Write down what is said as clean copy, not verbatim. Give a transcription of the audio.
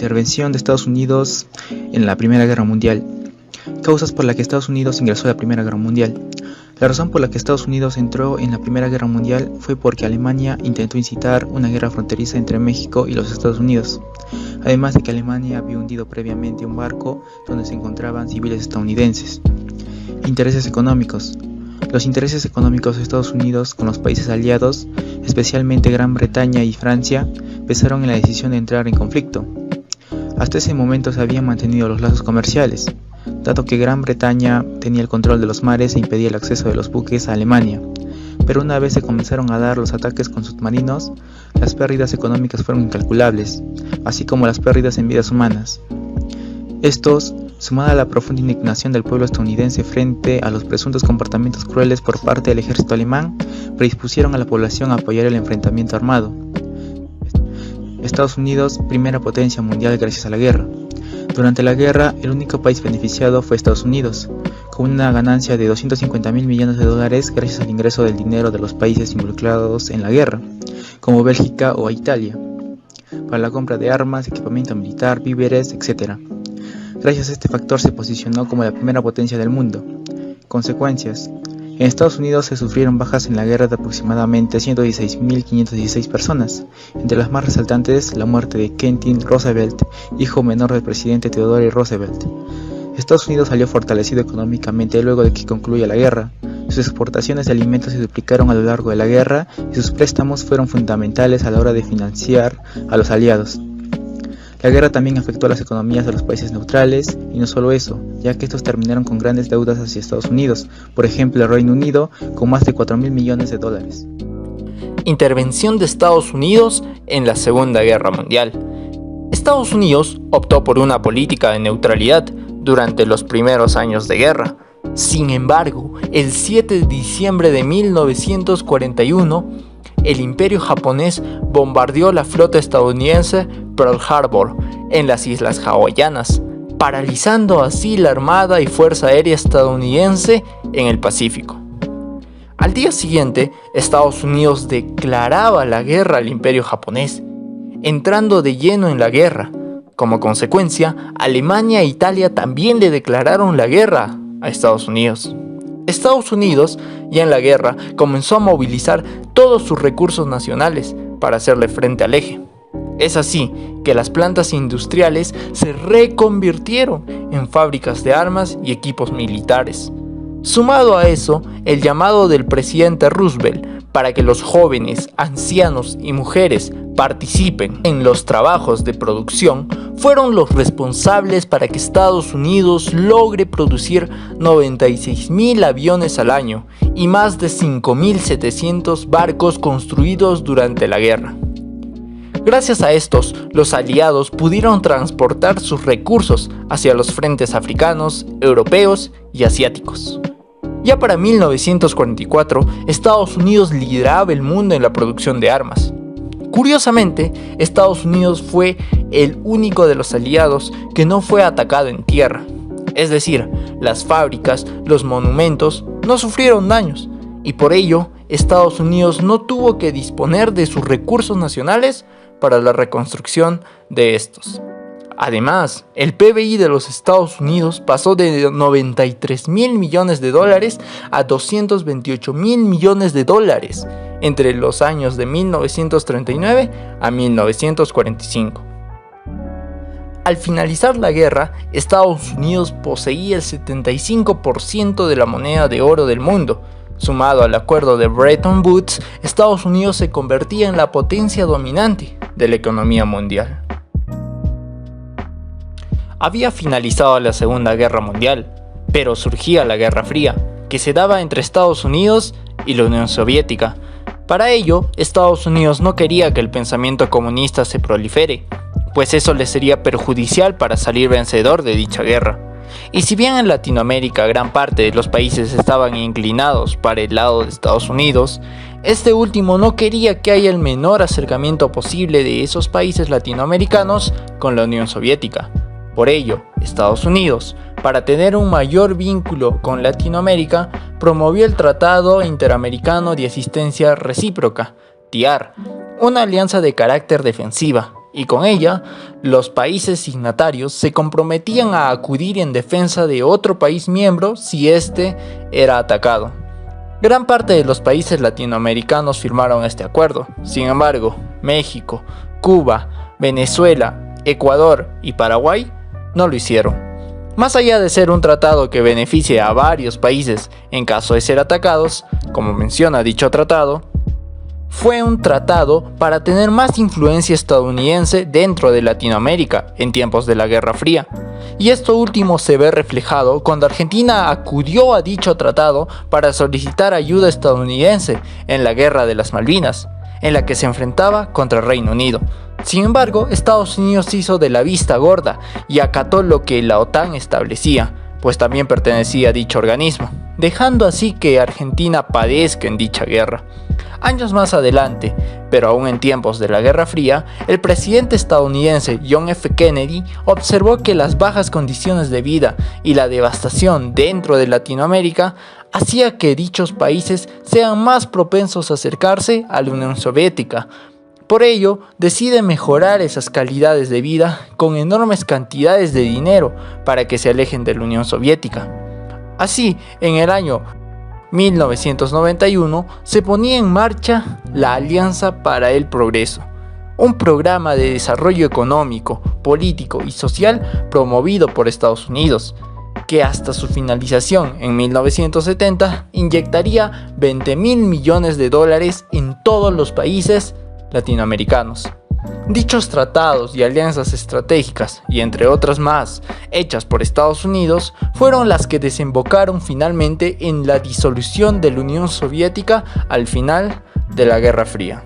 Intervención de Estados Unidos en la Primera Guerra Mundial. Causas por las que Estados Unidos ingresó a la Primera Guerra Mundial. La razón por la que Estados Unidos entró en la Primera Guerra Mundial fue porque Alemania intentó incitar una guerra fronteriza entre México y los Estados Unidos, además de que Alemania había hundido previamente un barco donde se encontraban civiles estadounidenses. Intereses económicos. Los intereses económicos de Estados Unidos con los países aliados, especialmente Gran Bretaña y Francia, pesaron en la decisión de entrar en conflicto. Hasta ese momento se habían mantenido los lazos comerciales, dado que Gran Bretaña tenía el control de los mares e impedía el acceso de los buques a Alemania. Pero una vez se comenzaron a dar los ataques con submarinos, las pérdidas económicas fueron incalculables, así como las pérdidas en vidas humanas. Estos, sumada a la profunda indignación del pueblo estadounidense frente a los presuntos comportamientos crueles por parte del ejército alemán, predispusieron a la población a apoyar el enfrentamiento armado. Estados Unidos, primera potencia mundial gracias a la guerra. Durante la guerra, el único país beneficiado fue Estados Unidos, con una ganancia de $250 mil millones gracias al ingreso del dinero de los países involucrados en la guerra, como Bélgica o Italia, para la compra de armas, equipamiento militar, víveres, etc. Gracias a este factor se posicionó como la primera potencia del mundo. Consecuencias. En Estados Unidos se sufrieron bajas en la guerra de aproximadamente 116.516 personas, entre las más resaltantes la muerte de Kenton Roosevelt, hijo menor del presidente Theodore Roosevelt. Estados Unidos salió fortalecido económicamente luego de que concluya la guerra. Sus exportaciones de alimentos se duplicaron a lo largo de la guerra y sus préstamos fueron fundamentales a la hora de financiar a los aliados. La guerra también afectó a las economías de los países neutrales, y no solo eso, ya que estos terminaron con grandes deudas hacia Estados Unidos, por ejemplo el Reino Unido, con más de $4.000 millones. Intervención de Estados Unidos en la Segunda Guerra Mundial. Estados Unidos optó por una política de neutralidad durante los primeros años de guerra. Sin embargo, el 7 de diciembre de 1941, el Imperio japonés bombardeó la flota estadounidense Pearl Harbor en las Islas Hawaianas, paralizando así la Armada y Fuerza Aérea estadounidense en el Pacífico. Al día siguiente, Estados Unidos declaraba la guerra al Imperio japonés, entrando de lleno en la guerra. Como consecuencia, Alemania e Italia también le declararon la guerra a Estados Unidos. Estados Unidos, ya en la guerra, comenzó a movilizar todos sus recursos nacionales para hacerle frente al eje. Es así que las plantas industriales se reconvirtieron en fábricas de armas y equipos militares. Sumado a eso, el llamado del presidente Roosevelt para que los jóvenes, ancianos y mujeres participen en los trabajos de producción fueron los responsables para que Estados Unidos logre producir 96.000 aviones al año y más de 5.700 barcos construidos durante la guerra. Gracias a estos, los aliados pudieron transportar sus recursos hacia los frentes africanos, europeos y asiáticos. Ya para 1944, Estados Unidos lideraba el mundo en la producción de armas. Curiosamente, Estados Unidos fue el único de los aliados que no fue atacado en tierra. Es decir, las fábricas, los monumentos no sufrieron daños y por ello Estados Unidos no tuvo que disponer de sus recursos nacionales para la reconstrucción de estos. Además, el PBI de los Estados Unidos pasó de $93.000 millones a $228.000 millones entre los años de 1939 a 1945. Al finalizar la guerra, Estados Unidos poseía el 75% de la moneda de oro del mundo. Sumado al acuerdo de Bretton Woods, Estados Unidos se convertía en la potencia dominante de la economía mundial. Había finalizado la Segunda Guerra Mundial, pero surgía la Guerra Fría, que se daba entre Estados Unidos y la Unión Soviética. Para ello, Estados Unidos no quería que el pensamiento comunista se prolifere, pues eso le sería perjudicial para salir vencedor de dicha guerra. Y si bien en Latinoamérica gran parte de los países estaban inclinados para el lado de Estados Unidos, este último no quería que haya el menor acercamiento posible de esos países latinoamericanos con la Unión Soviética. Por ello, Estados Unidos, para tener un mayor vínculo con Latinoamérica, promovió el Tratado Interamericano de Asistencia Recíproca, TIAR, una alianza de carácter defensiva, y con ella, los países signatarios se comprometían a acudir en defensa de otro país miembro si éste era atacado. Gran parte de los países latinoamericanos firmaron este acuerdo. Sin embargo, México, Cuba, Venezuela, Ecuador y Paraguay no lo hicieron. Más allá de ser un tratado que beneficie a varios países en caso de ser atacados, como menciona dicho tratado, fue un tratado para tener más influencia estadounidense dentro de Latinoamérica en tiempos de la Guerra Fría. Y esto último se ve reflejado cuando Argentina acudió a dicho tratado para solicitar ayuda estadounidense en la Guerra de las Malvinas, en la que se enfrentaba contra el Reino Unido. Sin embargo, Estados Unidos hizo de la vista gorda y acató lo que la OTAN establecía, pues también pertenecía a dicho organismo, dejando así que Argentina padezca en dicha guerra. Años más adelante, pero aún en tiempos de la Guerra Fría, el presidente estadounidense John F. Kennedy observó que las bajas condiciones de vida y la devastación dentro de Latinoamérica hacía que dichos países sean más propensos a acercarse a la Unión Soviética. Por ello, decide mejorar esas calidades de vida con enormes cantidades de dinero para que se alejen de la Unión Soviética. Así, en el año 1991 se ponía en marcha la Alianza para el Progreso, un programa de desarrollo económico, político y social promovido por Estados Unidos, que hasta su finalización en 1970 inyectaría $20.000 millones en todos los países latinoamericanos. Dichos tratados y alianzas estratégicas, y entre otras más, hechas por Estados Unidos, fueron las que desembocaron finalmente en la disolución de la Unión Soviética al final de la Guerra Fría.